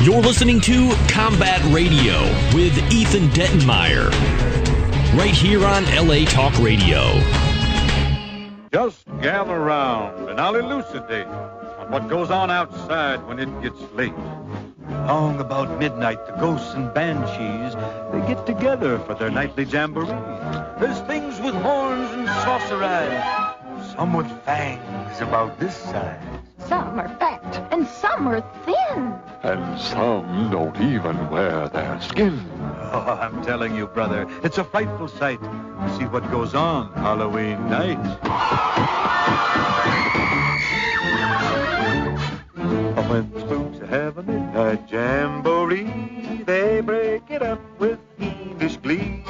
You're listening to Combat Radio with Ethan Dettenmeyer, right here on LA Talk Radio. Just gather round and I'll elucidate on what goes on outside when it gets late. Long about midnight, the ghosts and banshees, they get together for their nightly jamboree. There's things with horns and saucer eyes, some with fangs about this size. Some are fat, and some are thin. And some don't even wear their skin. Oh, I'm telling you, brother, it's a frightful sight to see what goes on Halloween night. When spooks have a midnight jamboree, they break it up with fiendish glee.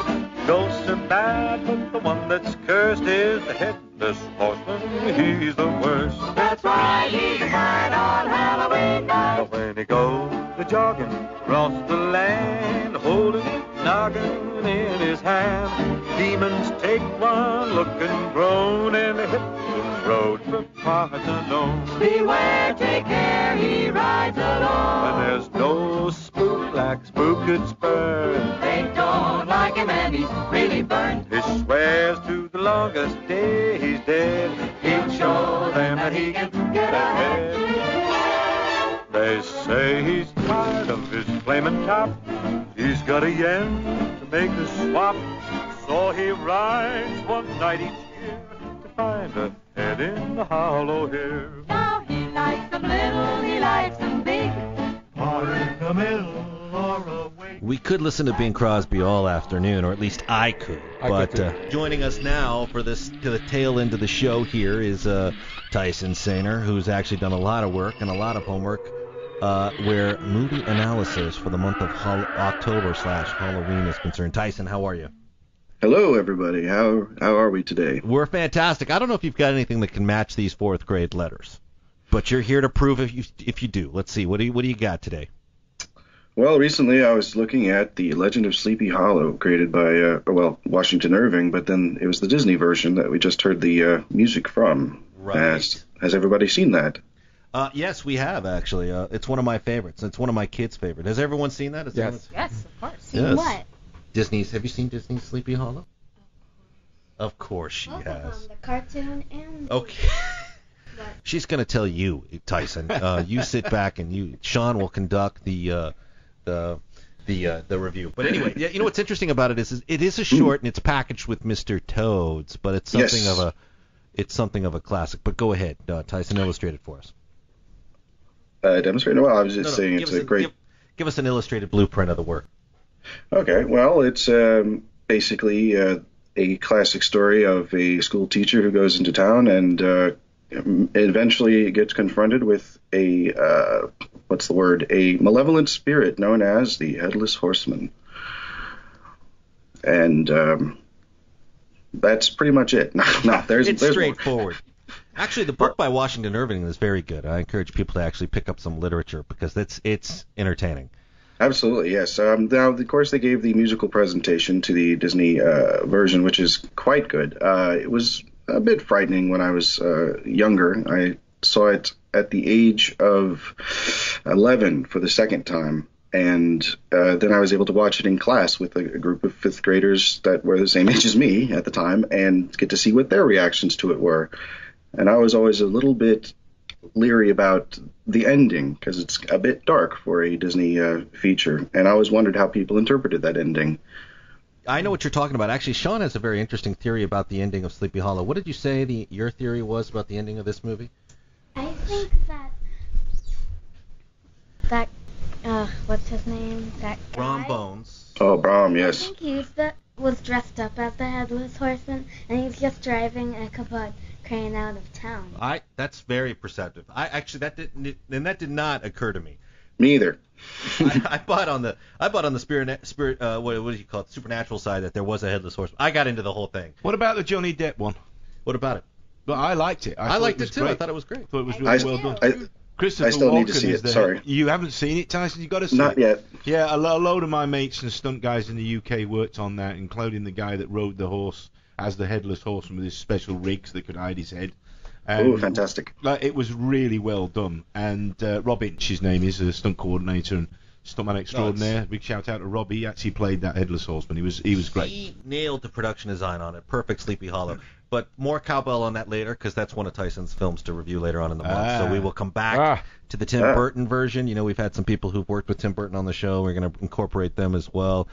Ghosts are bad, but the one that's cursed is the Headless Horseman. He's the worst. That's right, he's mine on Halloween night. But when he goes jogging across the land, holding a noggin in his hand, demons take one look and groan, and they hit the road for parts unknown. Beware, take care, he rides alone. And there's no spook like Spook could spurn. They don't like him and he's really burned. He swears to the longest day he's dead, He'll show them that he can get ahead. They say he's tired of his flaming top. He's got a yen to make a swap. So he rides one night each year to find a head in the hollow here. Now he likes them little, he likes them big. Or in the middle or away. We could listen to Bing Crosby all afternoon, or at least I could. Joining us now for this to the tail end of the show here is Tyson Sainer, who's actually done a lot of work and a lot of homework where movie analysis for the month of October/Halloween is concerned. Tyson, how are you? Hello, everybody. How are we today? We're fantastic. I don't know if you've got anything that can match these fourth grade letters, but you're here to prove if you do. Let's see. What do you got today? Well, recently I was looking at The Legend of Sleepy Hollow, created by Washington Irving, but then it was the Disney version that we just heard the music from. Right. Has everybody seen that? Yes, we have, actually. It's one of my favorites. It's one of my kids' favorites. Has everyone seen that? Yes. Yes, of course. Yes. What? Have you seen Disney's Sleepy Hollow? Of course she has. The cartoon and... Okay. She's going to tell you, Tyson. You sit back and Sean will conduct the review. But anyway, you know what's interesting about it is it is a short and it's packaged with Mr. Toads, but it's something of a classic. But go ahead, Tyson, illustrate it for us. Demonstrate? Well, I was just saying it's a great... Give us an illustrated blueprint of the work. Okay, well, it's basically a classic story of a school teacher who goes into town and eventually gets confronted with a malevolent spirit known as the Headless Horseman. And that's pretty much it. It's straightforward. Actually, the book by Washington Irving is very good. I encourage people to actually pick up some literature because it's entertaining. Absolutely, yes. Now, of course, they gave the musical presentation to the Disney version, which is quite good. It was a bit frightening when I was younger. I saw it at the age of 11 for the second time, and then I was able to watch it in class with a group of fifth graders that were the same age as me at the time and get to see what their reactions to it were. And I was always a little bit leery about the ending because it's a bit dark for a Disney feature, and I always wondered how people interpreted that ending. I know what you're talking about. Actually, Sean has a very interesting theory about the ending of Sleepy Hollow. What did you say your theory was about the ending of this movie? I think that what's his name? That guy? Brom Bones. Oh, Brom, yes. I think he was dressed up as the Headless Horseman, and he's just driving a kabod crane out of town. That's very perceptive. That did not occur to me. Me either. I bought on the spirit what do you call it, supernatural side that there was a Headless Horseman. I got into the whole thing. What about the Johnny Depp one? What about it? But I liked it. I liked it too. Great. I thought it was great. I thought it was really well done. I still need to see it. Sorry. You haven't seen it, Tyson? You got to see it. Not yet. Yeah, a load of my mates and stunt guys in the UK worked on that, including the guy that rode the horse as the Headless Horseman with his special rigs that could hide his head. Fantastic. It was really well done. And Rob Inch, his name is, a stunt coordinator, and stuntman extraordinaire. Big shout out to Rob. He actually played that Headless Horseman. He was great. He nailed the production design on it. Perfect Sleepy Hollow. But more cowbell on that later, because that's one of Tyson's films to review later on in the month. So we will come back to the Tim Burton version. You know, we've had some people who've worked with Tim Burton on the show. We're going to incorporate them as well.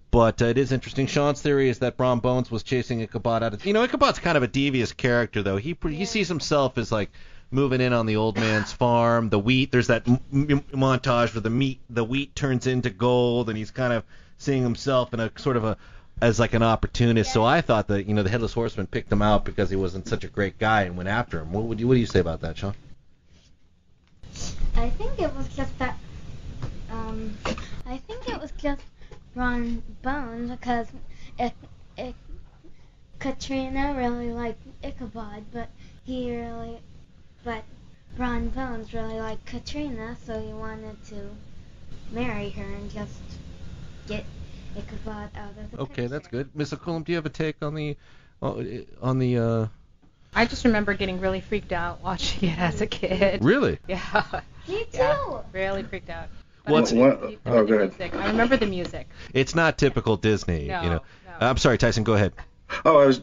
But it is interesting. Sean's theory is that Brom Bones was chasing Ichabod out of... You know, Ichabod's kind of a devious character, though. He sees himself as, like, moving in on the old man's farm. The wheat, there's that montage where the wheat turns into gold, and he's kind of seeing himself in a sort of as like an opportunist. So I thought that, you know, the Headless Horseman picked him out because he wasn't such a great guy and went after him. What do you say about that, Sean? I think it was just that. I think it was just Ron Bones because Katrina really liked Ichabod, but Ron Bones really liked Katrina, so he wanted to marry her and just get Ichabod out of the picture. That's good. Miss O'Collum, do you have a take on the I just remember getting really freaked out watching it as a kid. Really? Yeah. Me too. Yeah, really freaked out. Go ahead. I remember the music. It's not typical Disney, No, you know. no. I'm sorry, Tyson, go ahead. I was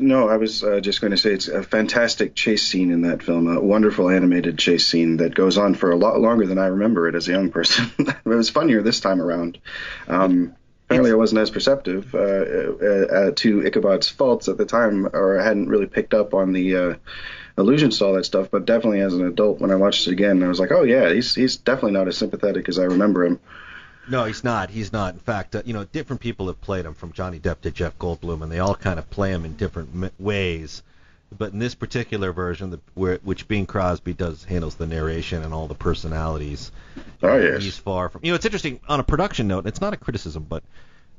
just going to say it's a fantastic chase scene in that film, a wonderful animated chase scene that goes on for a lot longer than I remember it as a young person. It was funnier this time around. Apparently I wasn't as perceptive to Ichabod's faults at the time, or I hadn't really picked up on the allusions to all that stuff, but definitely as an adult when I watched it again, I was like, oh yeah, he's definitely not as sympathetic as I remember him. No, he's not. He's not. In fact, you know, different people have played him, from Johnny Depp to Jeff Goldblum, and they all kind of play him in different ways. But in this particular version, which Bing Crosby handles the narration and all the personalities, he's far from... You know, it's interesting, on a production note, it's not a criticism, but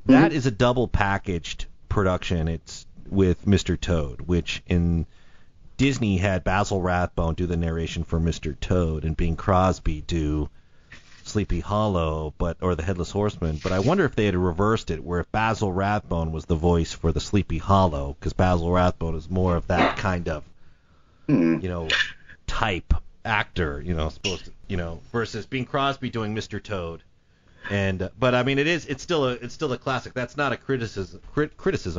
that is a double packaged production. It's with Mr. Toad, which in Disney had Basil Rathbone do the narration for Mr. Toad and Bing Crosby do Sleepy Hollow, or the Headless Horseman. But I wonder if they had reversed it, where if Basil Rathbone was the voice for the Sleepy Hollow, because Basil Rathbone is more of that kind of, you know, type actor, you know, supposed to, you know, versus Bing Crosby doing Mr. Toad. And but I mean, it's still a classic. That's not a criticism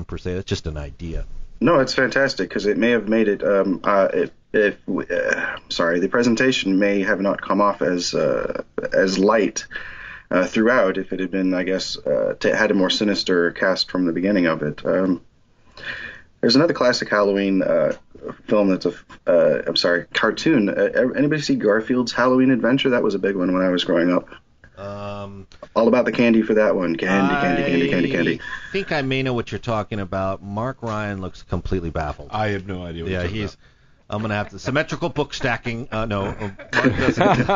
per se. That's just an idea. No, it's fantastic because it may have made it. The presentation may have not come off as light throughout if it had been, I guess, had a more sinister cast from the beginning of it. There's another classic Halloween film that's cartoon. Anybody see Garfield's Halloween Adventure? That was a big one when I was growing up. All about the candy for that one. Candy. I think I may know what you're talking about. Mark Ryan looks completely baffled. I have no idea what you're talking about. I'm going to have to... Symmetrical book stacking. No. Mark doesn't.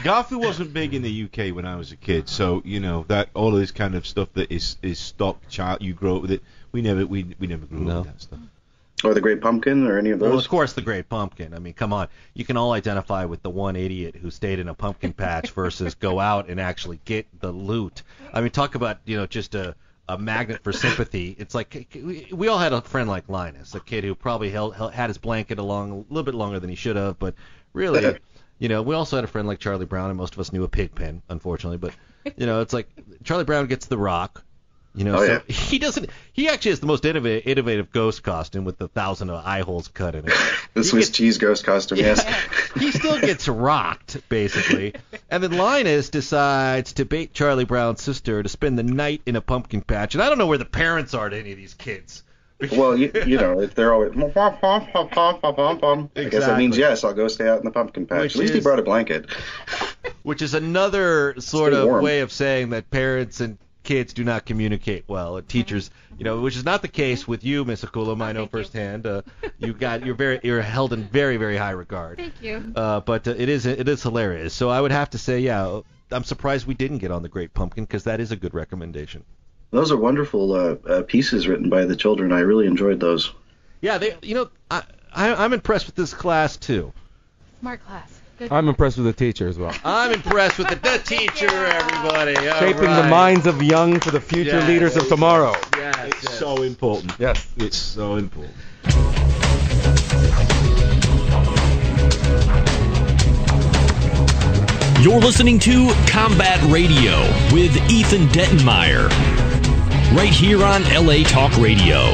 Garfield wasn't big in the UK when I was a kid, so, you know, that all of this kind of stuff that is stock child, you grow up with it. We never grew up with that stuff. Or the Great Pumpkin, or any of those? Well, of course, the Great Pumpkin. I mean, come on. You can all identify with the one idiot who stayed in a pumpkin patch versus go out and actually get the loot. I mean, talk about, you know, just a magnet for sympathy. It's like we all had a friend like Linus, a kid who probably had his blanket along a little bit longer than he should have, but really, you know, we also had a friend like Charlie Brown, and most of us knew a pig pen, unfortunately. But, you know, it's like Charlie Brown gets the rock. You know, he doesn't. He actually has the most innovative ghost costume with the 1,000 eye holes cut in it. The Swiss cheese ghost costume, yes. He still gets rocked, basically. And then Linus decides to bait Charlie Brown's sister to spend the night in a pumpkin patch. And I don't know where the parents are to any of these kids. Well, you know, if they're always I guess that means yes, I'll go stay out in the pumpkin patch. At least he brought a blanket. Which is another sort of way of saying that parents and kids do not communicate well. Teachers, you know, which is not the case with you, Miss Akulum. I know firsthand. You're held in very, very high regard. Thank you. But it is hilarious. So I would have to say, yeah, I'm surprised we didn't get on the Great Pumpkin, because that is a good recommendation. Those are wonderful pieces written by the children. I really enjoyed those. Yeah, I'm impressed with this class too. Smart class. Good. I'm impressed with the teacher as well. I'm impressed with the teacher, everybody. Shaping the minds of young for the future leaders of tomorrow. It's so important. Yes. It's so important. You're listening to Combat Radio with Ethan Dettenmeyer. Right here on LA Talk Radio.